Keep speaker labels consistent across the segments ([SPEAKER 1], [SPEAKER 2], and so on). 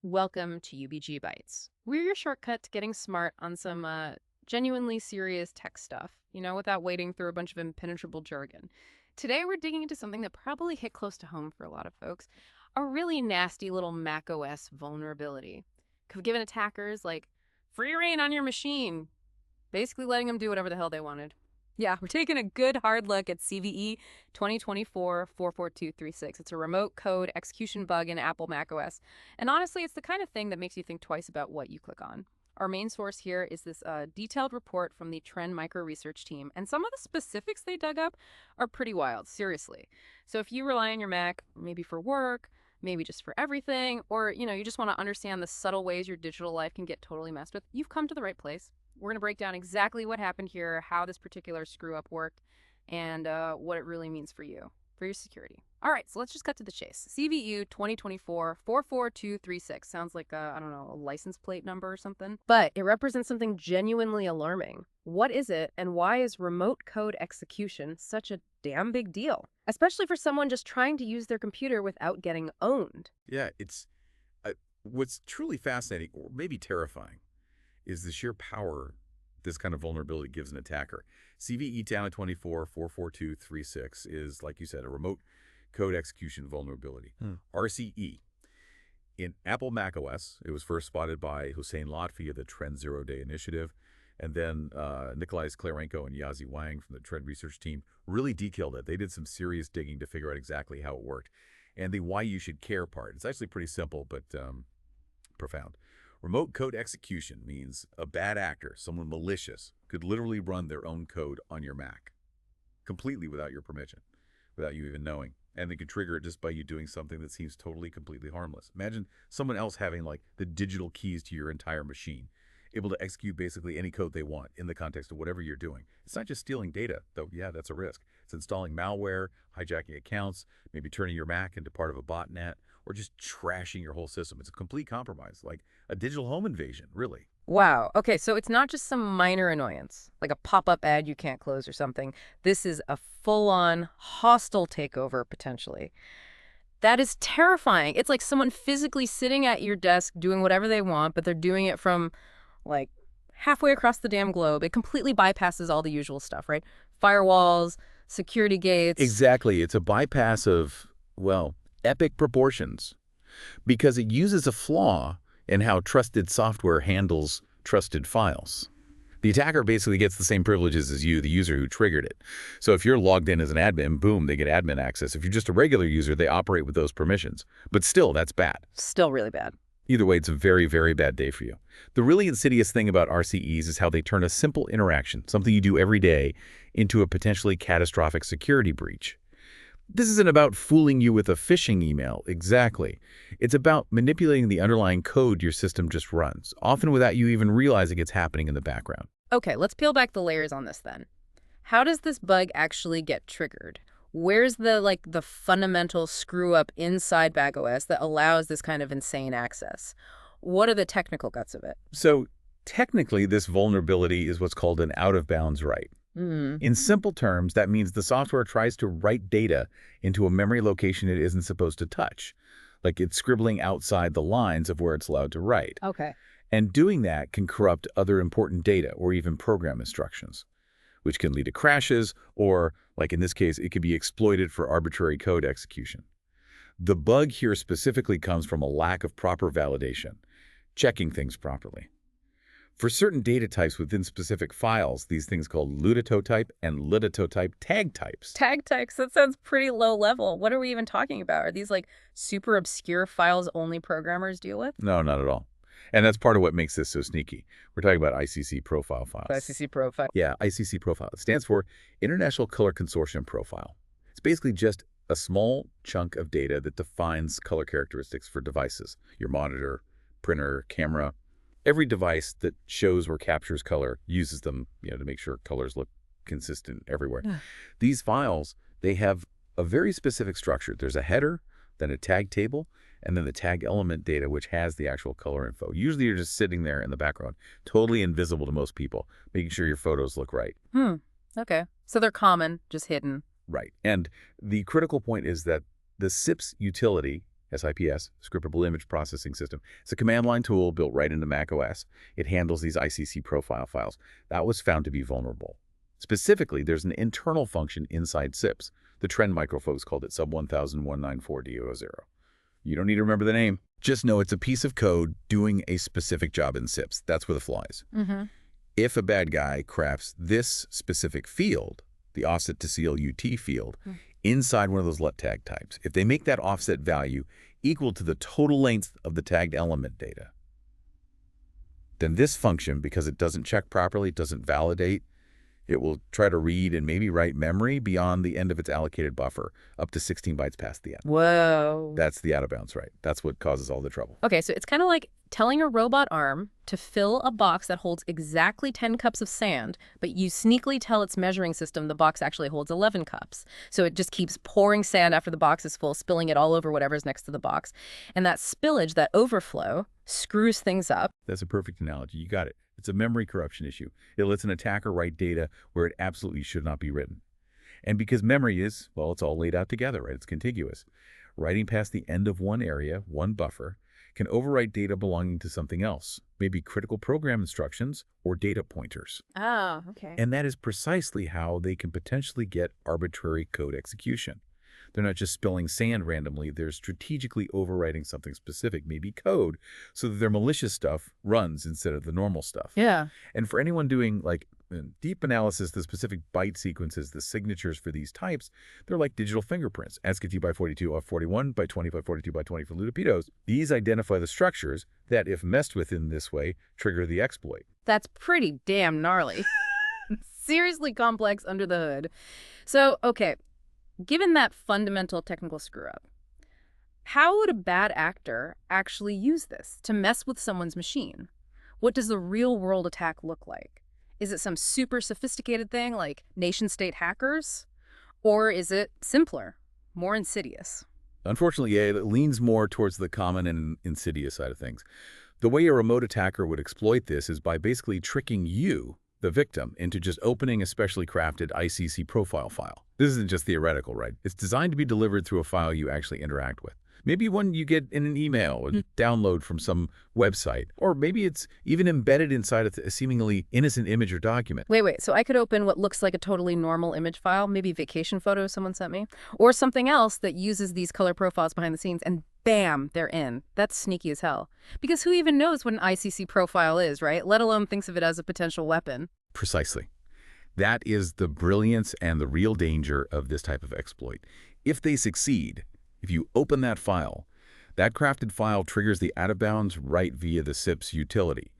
[SPEAKER 1] Welcome to UBG Bytes. We're your shortcut to getting smart on some genuinely serious tech stuff, without wading through a bunch of impenetrable jargon. Today, we're digging into something that probably hit close to home for a lot of folks, a really nasty little macOS vulnerability. Given attackers like free reign on your machine, basically letting them do whatever the hell they wanted. Yeah, we're taking a good hard look at CVE 2024-44236. It's a remote code execution bug in Apple macOS. And honestly, it's the kind of thing that makes you think twice about what you click on. Our main source here is this detailed report from the Trend Micro Research team, and some of the specifics they dug up are pretty wild, seriously. So if you rely on your Mac, maybe for work, maybe just for everything, or you just want to understand the subtle ways your digital life can get totally messed with, you've come to the right place. We're going to break down exactly what happened here, how this particular screw-up worked, and what it really means for you, for your security. All right, so let's just cut to the chase. CVU 2024-44236 sounds like, I don't know, a license plate number or something. But it represents something genuinely alarming. What is it, and why is remote code execution such a damn big deal? Especially for someone just trying to use their computer without getting owned.
[SPEAKER 2] Yeah, it's what's truly fascinating, or maybe terrifying, is the sheer power this kind of vulnerability gives an attacker. CVE 2024-44236 is, like you said, a remote code execution vulnerability, RCE. In Apple macOS, it was first spotted by Hossein Lotfi of the Trend Zero Day Initiative, and then Nikolai Sklerenko and Yazi Wang from the Trend Research team really detailed it. They did some serious digging to figure out exactly how it worked. And the why you should care part, it's actually pretty simple, but profound. Remote code execution means a bad actor, someone malicious, could literally run their own code on your Mac, completely without your permission, without you even knowing. And they could trigger it just by you doing something that seems totally, completely harmless. Imagine someone else having like the digital keys to your entire machine, able to execute basically any code they want in the context of whatever you're doing. It's not just stealing data, though, yeah, that's a risk. It's installing malware, hijacking accounts, maybe turning your Mac into part of a botnet, or just trashing your whole system. It's a complete compromise, like a digital home invasion, really.
[SPEAKER 1] Wow. Okay, so it's not just some minor annoyance, like a pop-up ad you can't close or something. This is a full-on hostile takeover, potentially. That is terrifying. It's like someone physically sitting at your desk doing whatever they want, but they're doing it from, like, halfway across the damn globe. It completely bypasses all the usual stuff, right? Firewalls, security gates.
[SPEAKER 2] Exactly. It's a bypass of, well, epic proportions, because it uses a flaw in how trusted software handles trusted files. The attacker basically gets the same privileges as you, the user who triggered it. So if you're logged in as an admin, boom, they get admin access. If you're just a regular user, they operate with those permissions. But still, that's bad.
[SPEAKER 1] Still really bad.
[SPEAKER 2] Either way, it's a very, very bad day for you. The really insidious thing about RCEs is how they turn a simple interaction, something you do every day, into a potentially catastrophic security breach. This isn't about fooling you with a phishing email, exactly. It's about manipulating the underlying code your system just runs, often without you even realizing it's happening in the background.
[SPEAKER 1] Okay, let's peel back the layers on this then. How does this bug actually get triggered? Where's the fundamental screw-up inside macOS that allows this kind of insane access? What are the technical guts of it?
[SPEAKER 2] So technically, this vulnerability is what's called an out-of-bounds write. In simple terms, that means the software tries to write data into a memory location it isn't supposed to touch, like it's scribbling outside the lines of where it's allowed to write.
[SPEAKER 1] Okay.
[SPEAKER 2] And doing that can corrupt other important data or even program instructions, which can lead to crashes or, like in this case, it could be exploited for arbitrary code execution. The bug here specifically comes from a lack of proper validation, checking things properly. For certain data types within specific files, these things called luditotype and liditotype tag types.
[SPEAKER 1] Tag types, that sounds pretty low level. What are we even talking about? Are these like super obscure files only programmers deal with?
[SPEAKER 2] No, not at all. And that's part of what makes this so sneaky. We're talking about ICC profile files.
[SPEAKER 1] ICC profile.
[SPEAKER 2] Yeah, ICC profile. It stands for International Color Consortium Profile. It's basically just a small chunk of data that defines color characteristics for devices. Your monitor, printer, camera. Every device that shows or captures color uses them, to make sure colors look consistent everywhere.
[SPEAKER 1] Yeah.
[SPEAKER 2] These files, they have a very specific structure. There's a header, then a tag table, and then the tag element data, which has the actual color info. Usually you're just sitting there in the background, totally invisible to most people, making sure your photos look right.
[SPEAKER 1] Okay. So they're common, just hidden.
[SPEAKER 2] Right. And the critical point is that the SIPs utility SIPS, Scriptable Image Processing System. It's a command line tool built right into macOS. It handles these ICC profile files. That was found to be vulnerable. Specifically, there's an internal function inside SIPs. The Trend Micro folks called it sub 10194D00. You don't need to remember the name. Just know it's a piece of code doing a specific job in SIPs. That's where the flaw is. If a bad guy crafts this specific field, the offset to CLUT field, inside one of those let tag types, if they make that offset value equal to the total length of the tagged element data, then this function, because it doesn't check properly, doesn't validate, it will try to read and maybe write memory beyond the end of its allocated buffer, up to 16 bytes past the end.
[SPEAKER 1] Whoa.
[SPEAKER 2] That's the out of bounds, right? That's what causes all the trouble.
[SPEAKER 1] Okay, so it's kind of like telling a robot arm to fill a box that holds exactly 10 cups of sand, but you sneakily tell its measuring system the box actually holds 11 cups. So it just keeps pouring sand after the box is full, spilling it all over whatever's next to the box. And that spillage, that overflow, screws things up.
[SPEAKER 2] That's a perfect analogy. You got it. It's a memory corruption issue. It lets an attacker write data where it absolutely should not be written. And because memory is, well, it's all laid out together, right? It's contiguous. Writing past the end of one area, one buffer, can overwrite data belonging to something else, maybe critical program instructions or data pointers.
[SPEAKER 1] Oh, okay.
[SPEAKER 2] And that is precisely how they can potentially get arbitrary code execution. They're not just spilling sand randomly, they're strategically overwriting something specific, maybe code, so that their malicious stuff runs instead of the normal stuff.
[SPEAKER 1] Yeah.
[SPEAKER 2] And for anyone doing deep analysis, the specific byte sequences, the signatures for these types, they're like digital fingerprints. ASCII by 42 off 41 by 20 by 42 by 20 for Ludopedos. These identify the structures that, if messed with in this way, trigger the exploit.
[SPEAKER 1] That's pretty damn gnarly. Seriously complex under the hood. So, okay, given that fundamental technical screw-up, how would a bad actor actually use this to mess with someone's machine? What does a real-world attack look like? Is it some super sophisticated thing like nation-state hackers? Or is it simpler, more insidious?
[SPEAKER 2] Unfortunately, yeah, it leans more towards the common and insidious side of things. The way a remote attacker would exploit this is by basically tricking you, the victim, into just opening a specially crafted ICC profile file. This isn't just theoretical, right? It's designed to be delivered through a file you actually interact with. Maybe one you get in an email or download from some website. Or maybe it's even embedded inside a seemingly innocent image or document.
[SPEAKER 1] Wait, so I could open what looks like a totally normal image file, maybe vacation photos someone sent me, or something else that uses these color profiles behind the scenes, and bam, they're in. That's sneaky as hell. Because who even knows what an ICC profile is, right? Let alone thinks of it as a potential weapon.
[SPEAKER 2] Precisely. That is the brilliance and the real danger of this type of exploit. If they succeed, if you open that file, that crafted file triggers the out-of-bounds right via the SIPS utility.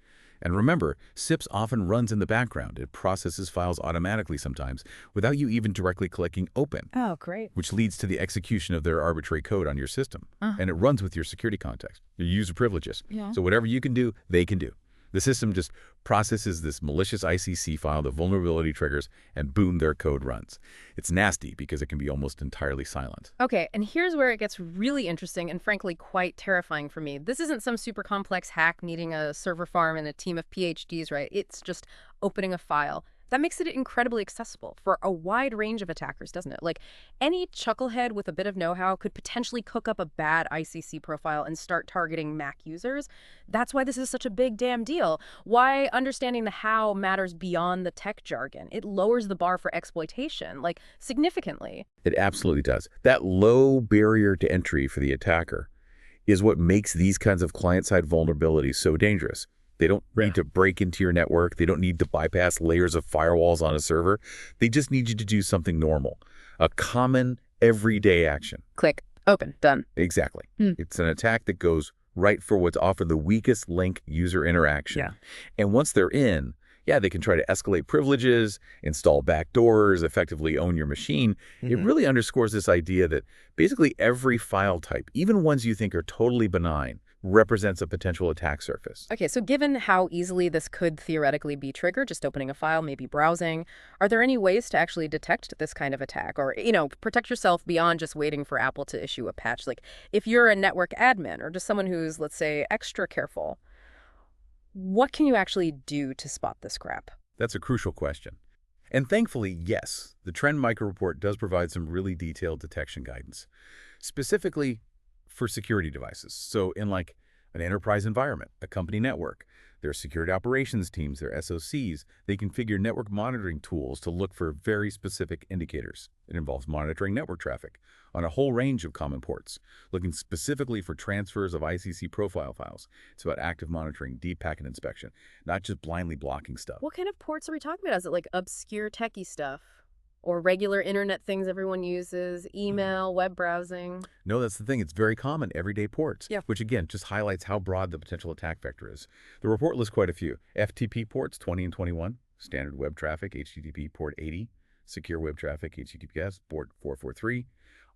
[SPEAKER 2] And remember, SIPS often runs in the background. It processes files automatically sometimes without you even directly clicking open.
[SPEAKER 1] Oh, great.
[SPEAKER 2] Which leads to the execution of their arbitrary code on your system. And it runs with your security context, your user privileges.
[SPEAKER 1] Yeah.
[SPEAKER 2] So whatever you can do, they can do. The system just processes this malicious ICC file, the vulnerability triggers, and boom, their code runs. It's nasty because it can be almost entirely silent.
[SPEAKER 1] Okay, and here's where it gets really interesting and frankly quite terrifying for me. This isn't some super complex hack needing a server farm and a team of PhDs, right? It's just opening a file. That makes it incredibly accessible for a wide range of attackers, doesn't it? Like, any chucklehead with a bit of know-how could potentially cook up a bad ICC profile and start targeting Mac users. That's why this is such a big damn deal. Why understanding the how matters beyond the tech jargon. It lowers the bar for exploitation, like, significantly.
[SPEAKER 2] It absolutely does. That low barrier to entry for the attacker is what makes these kinds of client-side vulnerabilities so dangerous. They don't need to break into your network. They don't need to bypass layers of firewalls on a server. They just need you to do something normal, a common, everyday action.
[SPEAKER 1] Click, open, done.
[SPEAKER 2] Exactly. It's an attack that goes right for what's often the weakest link user interaction.
[SPEAKER 1] Yeah.
[SPEAKER 2] And once they're in, they can try to escalate privileges, install backdoors, effectively own your machine. It really underscores this idea that basically every file type, even ones you think are totally benign, represents a potential attack surface.
[SPEAKER 1] Okay, so given how easily this could theoretically be triggered, just opening a file, maybe browsing, are there any ways to actually detect this kind of attack or, protect yourself beyond just waiting for Apple to issue a patch? Like, if you're a network admin or just someone who's, let's say, extra careful, what can you actually do to spot this crap?
[SPEAKER 2] That's a crucial question. And thankfully, yes, the Trend Micro Report does provide some really detailed detection guidance. Specifically, for security devices. So in like an enterprise environment, a company network, their security operations teams, their SOCs, they configure network monitoring tools to look for very specific indicators. It involves monitoring network traffic on a whole range of common ports, looking specifically for transfers of ICC profile files. It's about active monitoring, deep packet inspection, not just blindly blocking stuff.
[SPEAKER 1] What kind of ports are we talking about? Is it like obscure techie stuff? Or regular internet things everyone uses, email, web browsing?
[SPEAKER 2] No, that's the thing. It's very common, everyday ports,
[SPEAKER 1] Yeah.
[SPEAKER 2] which again just highlights how broad the potential attack vector is. The report lists quite a few. FTP ports 20 and 21, standard web traffic, HTTP port 80, secure web traffic, HTTPS port 443,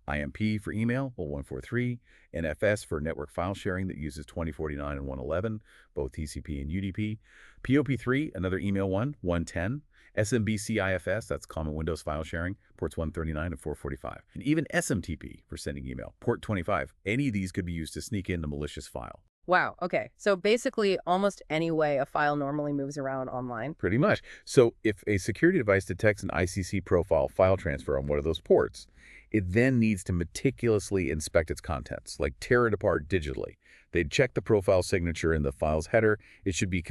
[SPEAKER 2] IMP for email, 143, NFS for network file sharing that uses 2049 and 111, both TCP and UDP, POP3, another email one, 110, SMBC IFS, that's common Windows file sharing, ports 139 and 445. And even SMTP for sending email, port 25. Any of these could be used to sneak in a malicious file.
[SPEAKER 1] Wow, okay. So basically almost any way a file normally moves around online.
[SPEAKER 2] Pretty much. So if a security device detects an ICC profile file transfer on one of those ports, it then needs to meticulously inspect its contents, like tear it apart digitally. They'd check the profile signature in the file's header. It should be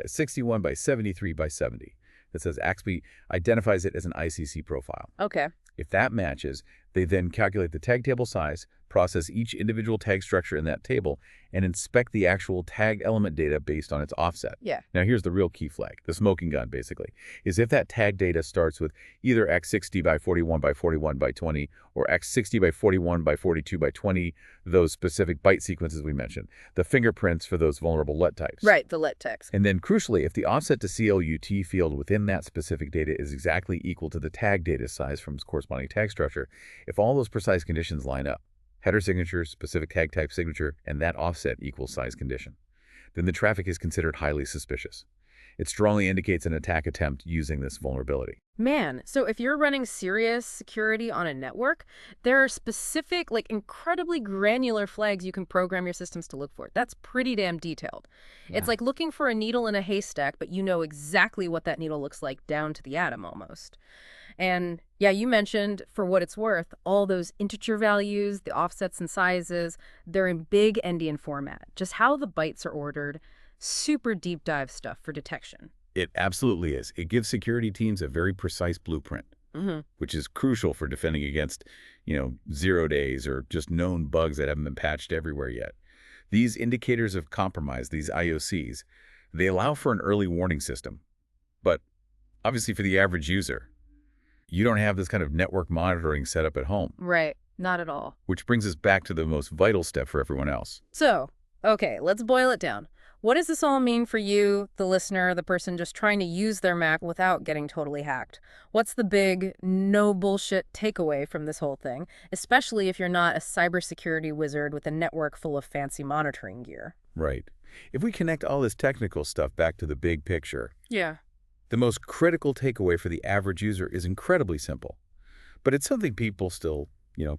[SPEAKER 2] 61 by 73 by 70. That says AXPI identifies it as an ICC profile.
[SPEAKER 1] Okay.
[SPEAKER 2] If that matches, they then calculate the tag table size, process each individual tag structure in that table, and inspect the actual tag element data based on its offset.
[SPEAKER 1] Yeah.
[SPEAKER 2] Now here's the real key flag, the smoking gun basically, is if that tag data starts with either X60 by 41 by 41 by 20 or X60 by 41 by 42 by 20, those specific byte sequences we mentioned, the fingerprints for those vulnerable LET types.
[SPEAKER 1] Right, the let text.
[SPEAKER 2] And then crucially, if the offset to CLUT field within that specific data is exactly equal to the tag data size from its corresponding tag structure, if all those precise conditions line up, header signature, specific tag type signature, and that offset equals size condition, then the traffic is considered highly suspicious. It strongly indicates an attack attempt using this vulnerability.
[SPEAKER 1] Man, so if you're running serious security on a network, there are specific, like incredibly granular flags you can program your systems to look for. That's pretty damn detailed. It's like looking for a needle in a haystack, but you know exactly what that needle looks like down to the atom almost. And yeah, you mentioned, for what it's worth, all those integer values, the offsets and sizes, they're in big endian format. Just how the bytes are ordered, super deep dive stuff for detection.
[SPEAKER 2] It absolutely is. It gives security teams a very precise blueprint, which is crucial for defending against, 0 days or just known bugs that haven't been patched everywhere yet. These indicators of compromise, these IOCs, they allow for an early warning system. But obviously for the average user, you don't have this kind of network monitoring set up at home.
[SPEAKER 1] Right, not at all.
[SPEAKER 2] Which brings us back to the most vital step for everyone else.
[SPEAKER 1] So, okay, let's boil it down. What does this all mean for you, the listener, the person just trying to use their Mac without getting totally hacked? What's the big, no bullshit takeaway from this whole thing, especially if you're not a cybersecurity wizard with a network full of fancy monitoring gear?
[SPEAKER 2] Right. If we connect all this technical stuff back to the big picture,
[SPEAKER 1] Yeah.
[SPEAKER 2] the most critical takeaway for the average user is incredibly simple. But it's something people still,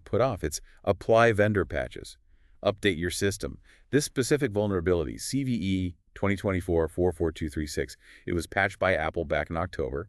[SPEAKER 2] put off. It's apply vendor patches. Update your system. This specific vulnerability, CVE 2024-44236, it was patched by Apple back in October.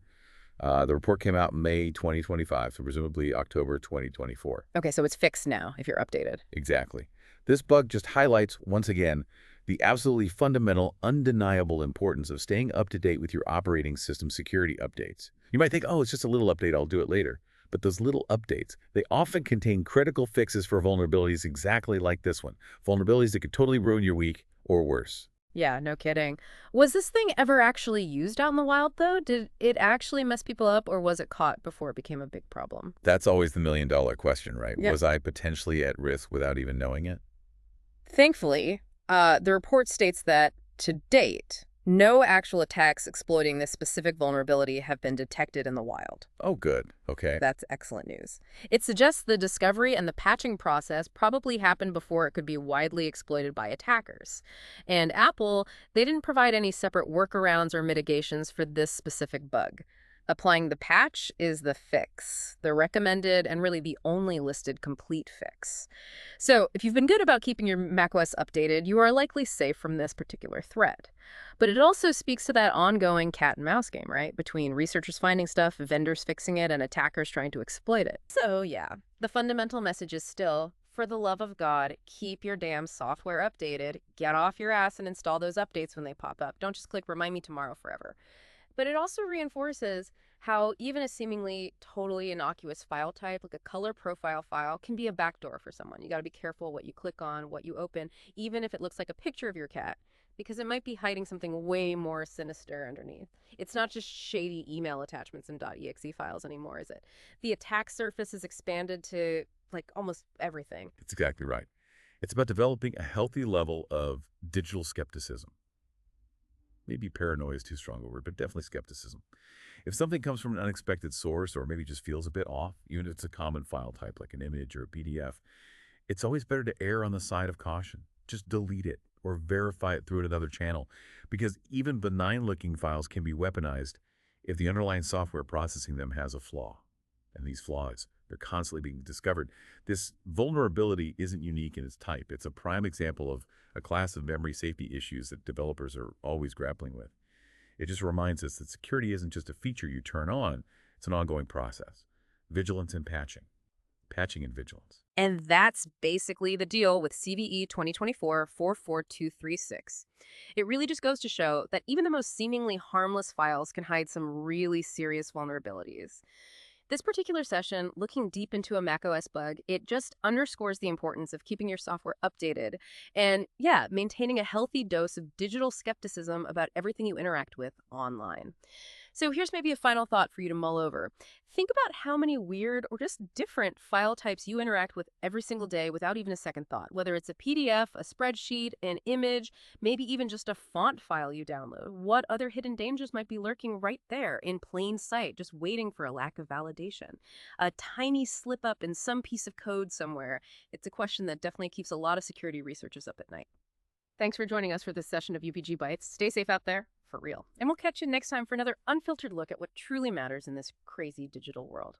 [SPEAKER 2] The report came out in May 2025, so presumably October 2024.
[SPEAKER 1] Okay, so it's fixed now if you're updated.
[SPEAKER 2] Exactly. This bug just highlights, once again, the absolutely fundamental, undeniable importance of staying up to date with your operating system security updates. You might think, oh, it's just a little update, I'll do it later. But those little updates, they often contain critical fixes for vulnerabilities exactly like this one. Vulnerabilities that could totally ruin your week or worse.
[SPEAKER 1] Yeah, no kidding. Was this thing ever actually used out in the wild, though? Did it actually mess people up, or was it caught before it became a big problem?
[SPEAKER 2] That's always the million-dollar question, right?
[SPEAKER 1] Yeah.
[SPEAKER 2] Was I potentially at risk without even knowing it?
[SPEAKER 1] Thankfully, the report states that, to date, no actual attacks exploiting this specific vulnerability have been detected in the wild.
[SPEAKER 2] Oh, good. Okay.
[SPEAKER 1] That's excellent news. It suggests the discovery and the patching process probably happened before it could be widely exploited by attackers. And Apple, they didn't provide any separate workarounds or mitigations for this specific bug. Applying the patch is the fix, the recommended and really the only listed complete fix. So if you've been good about keeping your macOS updated, you are likely safe from this particular threat. But it also speaks to that ongoing cat and mouse game, right? Between researchers finding stuff, vendors fixing it, and attackers trying to exploit it. So yeah, the fundamental message is still For the love of God, keep your damn software updated. Get off your ass and install those updates when they pop up. Don't just click remind me tomorrow forever. But it also reinforces how even a seemingly totally innocuous file type, like a color profile file, can be a backdoor for someone. You got to be careful what you click on, what you open, even if it looks like a picture of your cat, because it might be hiding something way more sinister underneath. It's not just shady email attachments and .exe files anymore, is it? The attack surface is expanded to like almost everything.
[SPEAKER 2] It's exactly right. It's about developing a healthy level of digital skepticism. Maybe paranoia is too strong a word, but definitely skepticism. If something comes from an unexpected source or maybe just feels a bit off, even if it's a common file type like an image or a PDF, it's always better to err on the side of caution. Just delete it or verify it through another channel, because even benign-looking files can be weaponized if the underlying software processing them has a flaw. And these flaws, they're constantly being discovered. This vulnerability isn't unique in its type. It's a prime example of a class of memory safety issues that developers are always grappling with. It just reminds us that security isn't just a feature you turn on, it's an ongoing process. Vigilance and patching. Patching and vigilance.
[SPEAKER 1] And that's basically the deal with CVE 2024-44236. It really just goes to show that even the most seemingly harmless files can hide some really serious vulnerabilities. This particular session, looking deep into a macOS bug, it just underscores the importance of keeping your software updated and, yeah, maintaining a healthy dose of digital skepticism about everything you interact with online. So here's maybe a final thought for you to mull over. Think about how many weird or just different file types you interact with every single day without even a second thought, whether it's a PDF, a spreadsheet, an image, maybe even just a font file you download. What other hidden dangers might be lurking right there in plain sight, just waiting for a lack of validation? A tiny slip up in some piece of code somewhere. It's a question that definitely keeps a lot of security researchers up at night. Thanks for joining us for this session of UPG Bytes. Stay safe out there, for real. And we'll catch you next time for another unfiltered look at what truly matters in this crazy digital world.